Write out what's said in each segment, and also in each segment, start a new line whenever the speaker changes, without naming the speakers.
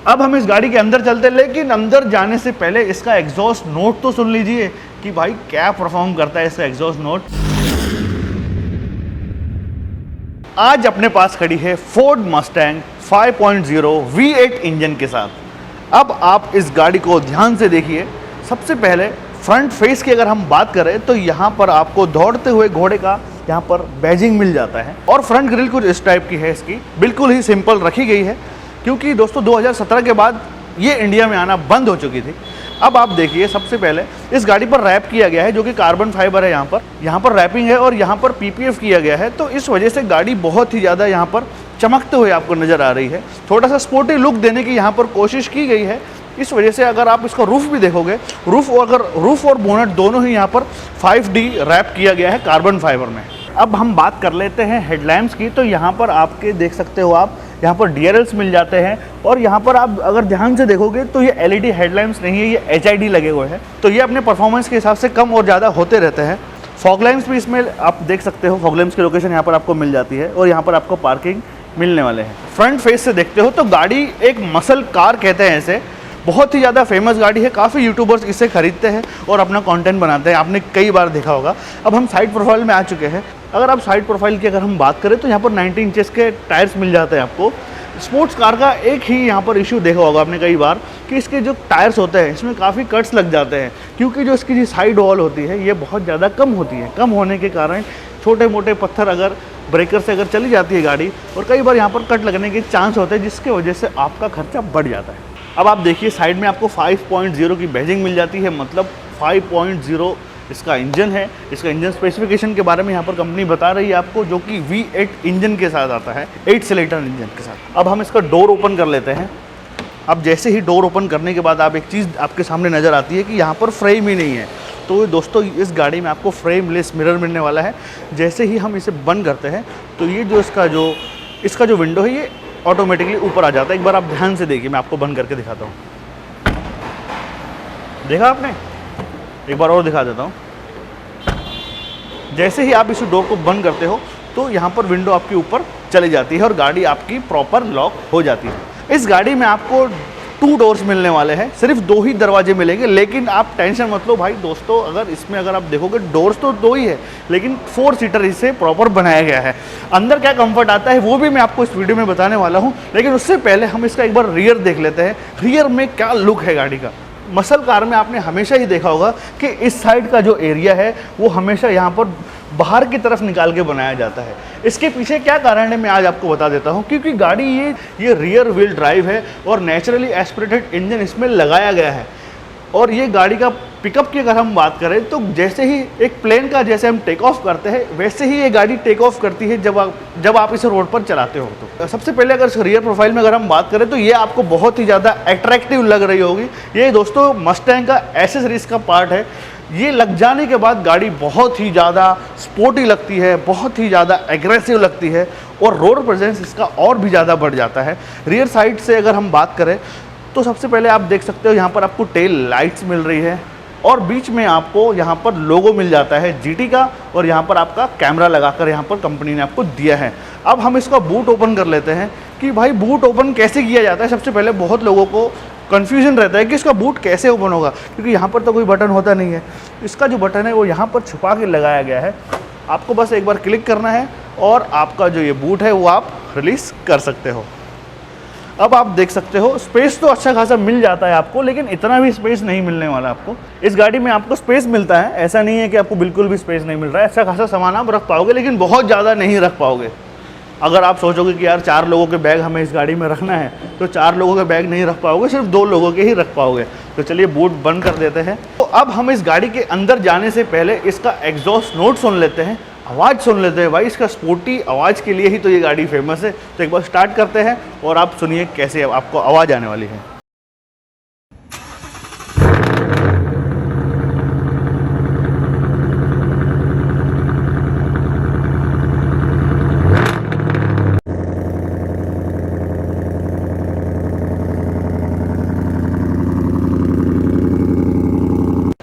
अब हम इस गाड़ी के अंदर चलते हैं, लेकिन अंदर जाने से पहले इसका एग्जॉस्ट नोट तो सुन लीजिए कि भाई क्या परफॉर्म करता है इसका एग्जॉस्ट नोट। आज अपने पास खड़ी है फोर्ड मस्टैंग 5.0 V8 इंजन के साथ। अब आप इस गाड़ी को ध्यान से देखिए। सबसे पहले फ्रंट फेस की अगर हम बात करें तो यहाँ पर आपको दौड़ते हुए घोड़े का यहाँ पर बैजिंग मिल जाता है और फ्रंट ग्रिल कुछ इस टाइप की है। इसकी बिल्कुल ही सिंपल रखी गई है क्योंकि दोस्तों 2017 के बाद ये इंडिया में आना बंद हो चुकी थी। अब आप देखिए, सबसे पहले इस गाड़ी पर रैप किया गया है जो कि कार्बन फाइबर है। यहाँ पर रैपिंग है और यहाँ पर PPF किया गया है, तो इस वजह से गाड़ी बहुत ही ज़्यादा यहाँ पर चमकते हुए आपको नज़र आ रही है। थोड़ा सा स्पोर्टी लुक देने की यहाँ पर कोशिश की गई है। इस वजह से अगर आप इसका रूफ भी देखोगे, रूफ और बोनट दोनों ही यहाँ पर 5D रैप किया गया है कार्बन फाइबर में। अब हम बात कर लेते हैं हेडलैम्प्स की। तो यहाँ पर आपके देख सकते हो आप, यहाँ पर DRLs मिल जाते हैं और यहाँ पर आप अगर ध्यान से देखोगे तो ये LED हेडलैम्प्स नहीं है, ये HID लगे हुए हैं। तो ये अपने परफॉर्मेंस के हिसाब से कम और ज़्यादा होते रहते हैं। फॉग लैम्प्स भी इसमें आप देख सकते हो, फॉग लैम्प्स की लोकेशन यहाँ पर आपको मिल जाती है और यहाँ पर आपको पार्किंग मिलने वाले हैं। फ्रंट फेस से देखते हो तो गाड़ी एक मसल कार कहते हैं इसे, बहुत ही ज़्यादा फेमस गाड़ी है। काफ़ी यूट्यूबर्स इसे खरीदते हैं और अपना कंटेंट बनाते हैं, आपने कई बार देखा होगा। अब हम साइड प्रोफाइल में आ चुके हैं। अगर आप साइड प्रोफाइल की अगर हम बात करें तो यहाँ पर 90 इंचेस के टायर्स मिल जाते हैं आपको। स्पोर्ट्स कार का एक ही यहाँ पर इशू देखा होगा आपने कई बार कि इसके जो टायर्स होते हैं इसमें काफ़ी कट्स लग जाते हैं क्योंकि जो इसकी जो साइड वॉल होती है ये बहुत ज़्यादा कम होती है। कम होने के कारण छोटे मोटे पत्थर अगर ब्रेकर से अगर चली जाती है गाड़ी और कई बार यहाँ पर कट लगने के चांस होते हैं, जिसके वजह से आपका खर्चा बढ़ जाता है। अब आप देखिए साइड में आपको 5.0 की बैजिंग मिल जाती है, मतलब 5.0 इसका इंजन है। इसका इंजन स्पेसिफिकेशन के बारे में यहाँ पर कंपनी बता रही है आपको, जो कि V8 इंजन के साथ आता है, 8 सिलेंडर इंजन के साथ। अब हम इसका डोर ओपन कर लेते हैं। अब जैसे ही डोर ओपन करने के बाद आप एक चीज़ आपके सामने नज़र आती है कि यहाँ पर फ्रेम ही नहीं है। तो दोस्तों इस गाड़ी में आपको फ्रेमलेस मिरर मिलने वाला है। जैसे ही हम इसे बंद करते हैं तो ये जो इसका जो विंडो है ये ऑटोमेटिकली ऊपर आ जाता है। एक बार आप ध्यान से देखिए, मैं आपको बंद करके दिखाता हूँ। देखा आपने? एक बार और दिखा देता हूँ। जैसे ही आप इस डोर को बंद करते हो तो यहाँ पर विंडो आपके ऊपर चली जाती है और गाड़ी आपकी प्रॉपर लॉक हो जाती है। इस गाड़ी में आपको 2 डोर्स मिलने वाले हैं, सिर्फ 2 ही दरवाजे मिलेंगे, लेकिन आप टेंशन मत लो भाई दोस्तों। अगर आप देखोगे डोर्स तो 2 ही है, लेकिन 4 सीटर इसे प्रॉपर बनाया गया है। अंदर क्या कंफर्ट आता है वो भी मैं आपको इस वीडियो में बताने वाला हूँ, लेकिन उससे पहले हम इसका एक बार रियर देख लेते हैं। रियर में क्या लुक है गाड़ी का। मसल कार में आपने हमेशा ही देखा होगा कि इस साइड का जो एरिया है वो हमेशा यहाँ पर बाहर की तरफ निकाल के बनाया जाता है। इसके पीछे क्या कारण है मैं आज आपको बता देता हूँ, क्योंकि गाड़ी ये रियर व्हील ड्राइव है और नेचुरली एस्पिरेटेड इंजन इसमें लगाया गया है। और ये गाड़ी का पिकअप की अगर हम बात करें तो जैसे ही एक प्लेन का जैसे हम टेक ऑफ करते हैं वैसे ही ये गाड़ी टेक ऑफ करती है जब आप इसे रोड पर चलाते हो। तो सबसे पहले अगर रियर प्रोफाइल में अगर हम बात करें तो ये आपको बहुत ही ज़्यादा अट्रैक्टिव लग रही होगी। ये दोस्तों मस्टैंग का एसेसरीज का पार्ट है। ये लग जाने के बाद गाड़ी बहुत ही ज़्यादा स्पोर्टी लगती है, बहुत ही ज़्यादा एग्रेसिव लगती है और रोड प्रेजेंस इसका और भी ज़्यादा बढ़ जाता है। रियर साइड से अगर हम बात करें तो सबसे पहले आप देख सकते हो यहाँ पर आपको टेल लाइट्स मिल रही है और बीच में आपको यहाँ पर लोगो मिल जाता है GT का और यहाँ पर आपका कैमरा लगाकर यहाँ पर कंपनी ने आपको दिया है। अब हम इसका बूट ओपन कर लेते हैं कि भाई बूट ओपन कैसे किया जाता है। सबसे पहले बहुत लोगों को कन्फ्यूजन रहता है कि इसका बूट कैसे ओपन होगा, क्योंकि यहाँ पर तो कोई बटन होता नहीं है। इसका जो बटन है वो यहाँ पर छुपा के लगाया गया है। आपको बस एक बार क्लिक करना है और आपका जो ये बूट है वो आप रिलीज़ कर सकते हो। अब आप देख सकते हो स्पेस तो अच्छा खासा मिल जाता है आपको, लेकिन इतना भी स्पेस नहीं मिलने वाला आपको। इस गाड़ी में आपको स्पेस मिलता है, ऐसा नहीं है कि आपको बिल्कुल भी स्पेस नहीं मिल रहा है। अच्छा खासा सामान आप रख पाओगे, लेकिन बहुत ज़्यादा नहीं रख पाओगे। अगर आप सोचोगे कि यार 4 लोगों के बैग हमें इस गाड़ी में रखना है तो 4 लोगों के बैग नहीं रख पाओगे, सिर्फ 2 लोगों के ही रख पाओगे। तो चलिए बूट बंद कर देते हैं। तो अब हम इस गाड़ी के अंदर जाने से पहले इसका एग्जॉस्ट नोट सुन लेते हैं, आवाज़ सुन लेते हैं। भाई इसका स्पोर्टी आवाज़ के लिए ही तो ये गाड़ी फेमस है। तो एक बार स्टार्ट करते हैं और आप सुनिए कैसे आपको आवाज़ आने वाली है।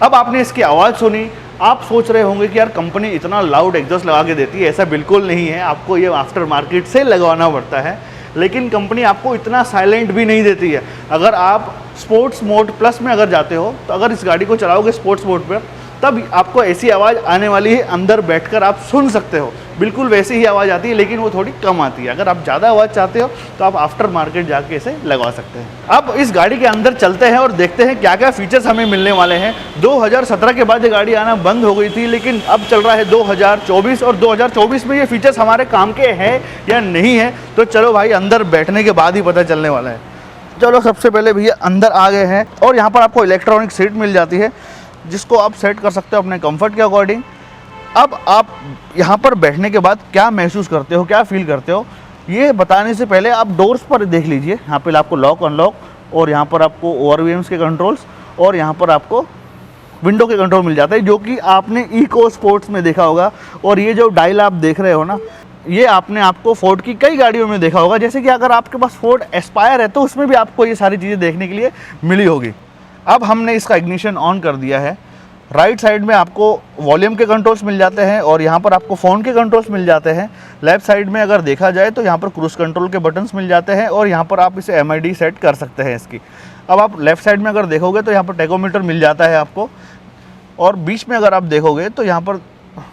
अब आपने इसकी आवाज़ सुनी, आप सोच रहे होंगे कि यार कंपनी इतना लाउड एग्जॉस्ट लगा के देती है। ऐसा बिल्कुल नहीं है, आपको ये आफ्टर मार्केट से लगवाना पड़ता है। लेकिन कंपनी आपको इतना साइलेंट भी नहीं देती है। अगर आप स्पोर्ट्स मोड प्लस में अगर जाते हो तो अगर इस गाड़ी को चलाओगे स्पोर्ट्स मोड पर, तब आपको ऐसी आवाज़ आने वाली है, अंदर बैठकर आप सुन सकते हो, बिल्कुल वैसी ही आवाज़ आती है, लेकिन वो थोड़ी कम आती है। अगर आप ज़्यादा आवाज़ चाहते हो तो आप आफ्टर मार्केट जाके इसे लगवा सकते हैं। अब इस गाड़ी के अंदर चलते हैं और देखते हैं क्या क्या फीचर्स हमें मिलने वाले हैं। 2017 के बाद ये गाड़ी आना बंद हो गई थी, लेकिन अब चल रहा है 2024 और 2024 में ये फीचर्स हमारे काम के हैं या नहीं है, तो चलो भाई अंदर बैठने के बाद ही पता चलने वाला है। चलो सबसे पहले भैया अंदर आ गए हैं और यहाँ पर आपको इलेक्ट्रॉनिक सीट मिल जाती है, जिसको आप सेट कर सकते हो अपने कंफर्ट के अकॉर्डिंग। अब आप यहाँ पर बैठने के बाद क्या महसूस करते हो, क्या फील करते हो, ये बताने से पहले आप डोर्स पर देख लीजिए। यहाँ पे आपको लॉक अनलॉक और यहाँ पर आपको ओवरवीएम्स के कंट्रोल्स और यहाँ पर आपको विंडो के कंट्रोल मिल जाता है, जो कि आपने इको स्पोर्ट्स में देखा होगा। और ये जो डायल आप देख रहे हो ना, ये आपको फोर्ड की कई गाड़ियों में देखा होगा। जैसे कि अगर आपके पास फोर्ड एस्पायर है तो उसमें भी आपको ये सारी चीज़ें देखने के लिए मिली होगी। अब हमने इसका इग्निशन ऑन कर दिया है। राइट साइड में आपको वॉल्यूम के कंट्रोल्स मिल जाते हैं और यहाँ पर आपको फ़ोन के कंट्रोल्स मिल जाते हैं। लेफ्ट साइड में अगर देखा जाए तो यहाँ पर क्रूज कंट्रोल के बटन्स मिल जाते हैं और यहाँ पर आप इसे MID सेट कर सकते हैं इसकी। अब आप लेफ्ट साइड में अगर देखोगे तो यहाँ पर टेकोमीटर मिल जाता है आपको, और बीच में अगर आप देखोगे तो यहाँ पर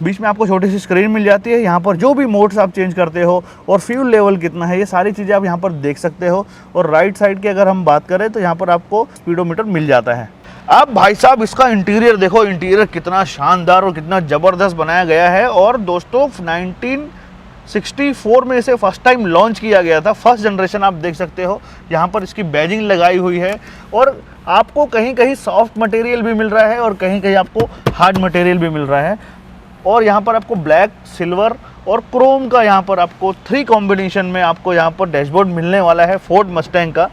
बीच में आपको छोटी सी स्क्रीन मिल जाती है। यहाँ पर जो भी मोड्स आप चेंज करते हो और फ्यूल लेवल कितना है, ये सारी चीज़ें आप यहाँ पर देख सकते हो। और राइट साइड की अगर हम बात करें तो यहाँ पर आपको स्पीडोमीटर मिल जाता है। अब भाई साहब इसका इंटीरियर देखो, इंटीरियर कितना शानदार और कितना ज़बरदस्त बनाया गया है। और दोस्तों 1964 में इसे फर्स्ट टाइम लॉन्च किया गया था, फर्स्ट जनरेशन आप देख सकते हो। यहाँ पर इसकी बैजिंग लगाई हुई है और आपको कहीं कहीं सॉफ्ट मटेरियल भी मिल रहा है और कहीं कहीं आपको हार्ड मटेरियल भी मिल रहा है। और यहाँ पर आपको ब्लैक, सिल्वर और क्रोम का यहाँ पर आपको 3 कॉम्बिनेशन में आपको यहाँ पर डैशबोर्ड मिलने वाला है फोर्ड मस्टैंग का।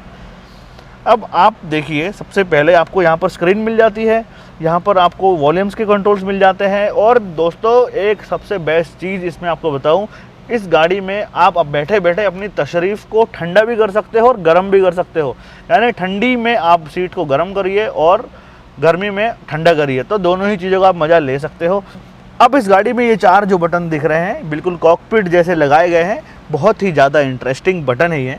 अब आप देखिए, सबसे पहले आपको यहाँ पर स्क्रीन मिल जाती है, यहाँ पर आपको वॉल्यूम्स के कंट्रोल्स मिल जाते हैं। और दोस्तों एक सबसे बेस्ट चीज़ इसमें आपको बताऊँ, इस गाड़ी में आप अब बैठे बैठे अपनी तशरीफ़ को ठंडा भी कर सकते हो और गर्म भी कर सकते हो। यानी ठंडी में आप सीट को गर्म करिए और गर्मी में ठंडा करिए, तो दोनों ही चीज़ों का आप मज़ा ले सकते हो। अब इस गाड़ी में ये 4 जो बटन दिख रहे हैं बिल्कुल कॉकपिट जैसे लगाए गए हैं, बहुत ही ज़्यादा इंटरेस्टिंग बटन है ये।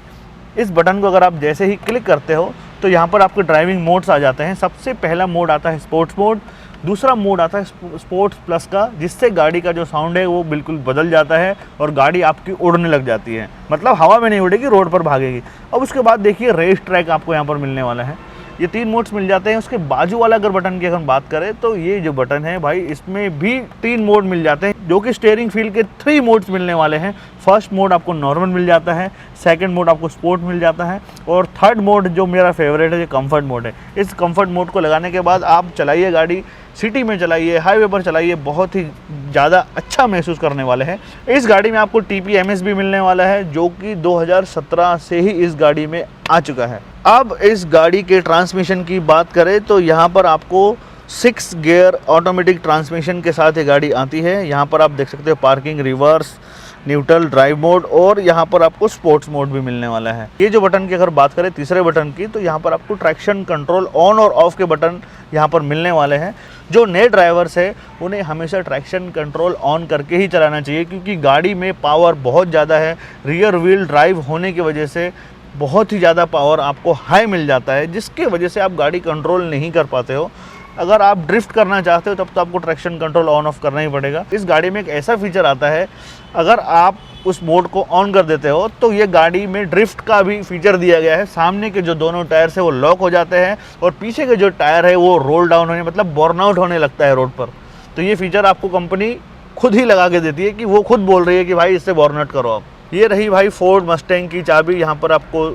इस बटन को अगर आप जैसे ही क्लिक करते हो तो यहाँ पर आपके ड्राइविंग मोड्स आ जाते हैं। सबसे पहला मोड आता है स्पोर्ट्स मोड, दूसरा मोड आता है स्पोर्ट्स प्लस का, जिससे गाड़ी का जो साउंड है वो बिल्कुल बदल जाता है और गाड़ी आपकी उड़ने लग जाती है, मतलब हवा में नहीं उड़ेगी, रोड पर भागेगी। अब उसके बाद देखिए रेस ट्रैक आपको यहाँ पर मिलने वाला है। ये 3 मोड्स मिल जाते हैं। उसके बाजू वाला अगर बटन की अगर हम बात करें तो ये जो बटन है भाई, इसमें भी 3 मोड मिल जाते हैं, जो कि स्टीयरिंग व्हील के 3 मोड्स मिलने वाले हैं। फर्स्ट मोड आपको नॉर्मल मिल जाता है, सेकंड मोड आपको स्पोर्ट मिल जाता है और थर्ड मोड जो मेरा फेवरेट है, ये कंफर्ट मोड है। इस कंफर्ट मोड को लगाने के बाद आप चलाइए गाड़ी, सिटी में चलाइए, हाईवे पर चलाइए, बहुत ही ज़्यादा अच्छा महसूस करने वाले हैं। इस गाड़ी में आपको TPMS भी मिलने वाला है, जो कि 2017 से ही इस गाड़ी में आ चुका है। अब इस गाड़ी के ट्रांसमिशन की बात करें तो यहाँ पर आपको 6 गियर ऑटोमेटिक ट्रांसमिशन के साथ ये गाड़ी आती है। यहाँ पर आप देख सकते हो parking, reverse, neutral, drive mode और यहाँ पर आपको स्पोर्ट्स मोड भी मिलने वाला है। ये जो बटन की अगर बात करें तीसरे बटन की, तो यहाँ पर आपको ट्रैक्शन कंट्रोल ऑन और ऑफ के बटन यहाँ पर मिलने वाले हैं। जो नए ड्राइवर्स है उन्हें हमेशा ट्रैक्शन कंट्रोल ऑन करके ही चलाना चाहिए, क्योंकि गाड़ी में पावर बहुत ज़्यादा है। रियर व्हील ड्राइव होने की वजह से बहुत ही ज़्यादा पावर आपको हाई मिल जाता है, जिसके वजह से आप गाड़ी कंट्रोल नहीं कर पाते हो। अगर आप ड्रिफ्ट करना चाहते हो तब तो आपको ट्रैक्शन कंट्रोल ऑन ऑफ करना ही पड़ेगा। इस गाड़ी में एक ऐसा फीचर आता है, अगर आप उस मोड को ऑन कर देते हो तो ये गाड़ी में ड्रिफ्ट का भी फीचर दिया गया है। सामने के जो दोनों टायर्स है वो लॉक हो जाते हैं और पीछे के जो टायर है वो रोल डाउन होने, मतलब बर्नआउट होने लगता है रोड पर। तो ये फीचर आपको कंपनी खुद ही लगा के देती है, कि वो खुद बोल रही है कि भाई इससे बर्नआउट करो आप। ये रही भाई फोर्ड मस्टैंग की चाबी। यहाँ पर आपको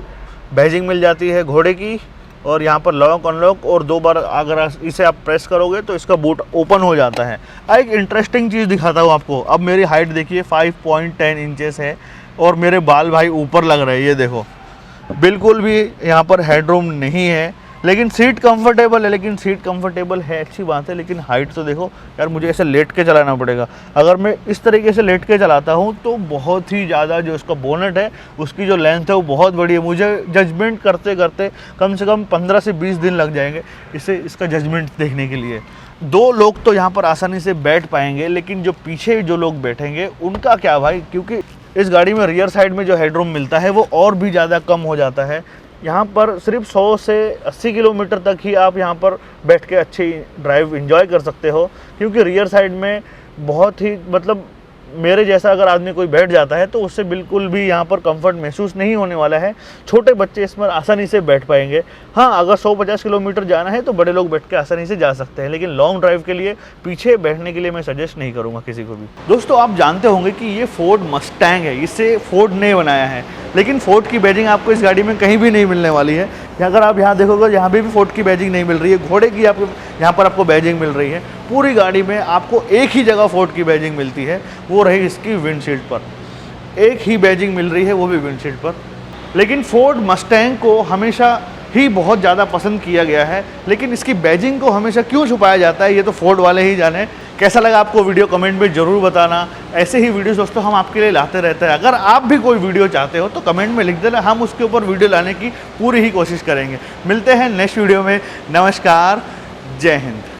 बैजिंग मिल जाती है घोड़े की और यहाँ पर लॉक अनलॉक, और 2 बार अगर इसे आप प्रेस करोगे तो इसका बूट ओपन हो जाता है। एक इंटरेस्टिंग चीज़ दिखाता हूँ आपको। अब मेरी हाइट देखिए 5.10 इंचेस है और मेरे बाल भाई ऊपर लग रहे हैं। ये देखो, बिल्कुल भी यहाँ पर हेडरूम नहीं है, लेकिन सीट कंफर्टेबल है। लेकिन सीट कंफर्टेबल है अच्छी बात है, लेकिन हाइट तो देखो यार, मुझे ऐसे लेट के चलाना पड़ेगा। अगर मैं इस तरीके से लेट के चलाता हूँ तो बहुत ही ज़्यादा जो इसका बोनट है उसकी जो लेंथ है वो बहुत बड़ी है। मुझे जजमेंट करते करते कम से कम 15 से 20 दिन लग जाएंगे इसका जजमेंट देखने के लिए। 2 लोग तो यहाँ पर आसानी से बैठ पाएंगे, लेकिन जो पीछे जो लोग बैठेंगे उनका क्या भाई, क्योंकि इस गाड़ी में रियर साइड में जो हेडरूम मिलता है वो और भी ज़्यादा कम हो जाता है। यहाँ पर सिर्फ 100 से 80 किलोमीटर तक ही आप यहाँ पर बैठ के अच्छी ड्राइव एंजॉय कर सकते हो, क्योंकि रियर साइड में बहुत ही मतलब मेरे जैसा अगर आदमी कोई बैठ जाता है तो उससे बिल्कुल भी यहाँ पर कंफर्ट महसूस नहीं होने वाला है। छोटे बच्चे इसमें आसानी से बैठ पाएंगे। हाँ, अगर 150 किलोमीटर जाना है तो बड़े लोग बैठ के आसानी से जा सकते हैं, लेकिन लॉन्ग ड्राइव के लिए पीछे बैठने के लिए मैं सजेस्ट नहीं करूँगा किसी को भी। दोस्तों, आप जानते होंगे कि ये फोर्ड मस्टैंग है, इसे फोर्ड ने बनाया है, लेकिन फोर्ड की बैजिंग आपको इस गाड़ी में कहीं भी नहीं मिलने वाली है। अगर आप यहाँ देखोगे, यहाँ भी फोर्ड की बैजिंग नहीं मिल रही है, घोड़े की आपको यहाँ पर आपको बैजिंग मिल रही है। पूरी गाड़ी में आपको एक ही जगह फोर्ड की बैजिंग मिलती है, वो रही इसकी विंडशील्ड पर। एक ही बैजिंग मिल रही है, वो भी विंडशील्ड पर। लेकिन फोर्ड मस्टैंग को हमेशा ही बहुत ज़्यादा पसंद किया गया है, लेकिन इसकी बैजिंग को हमेशा क्यों छुपाया जाता है ये तो फोर्ड वाले ही जाने। कैसा लगा आपको वीडियो कमेंट में ज़रूर बताना। ऐसे ही वीडियोस दोस्तों हम आपके लिए लाते रहते हैं। अगर आप भी कोई वीडियो चाहते हो तो कमेंट में लिख देना, हम उसके ऊपर वीडियो लाने की पूरी ही कोशिश करेंगे। मिलते हैं नेक्स्ट वीडियो में। नमस्कार, जय हिंद।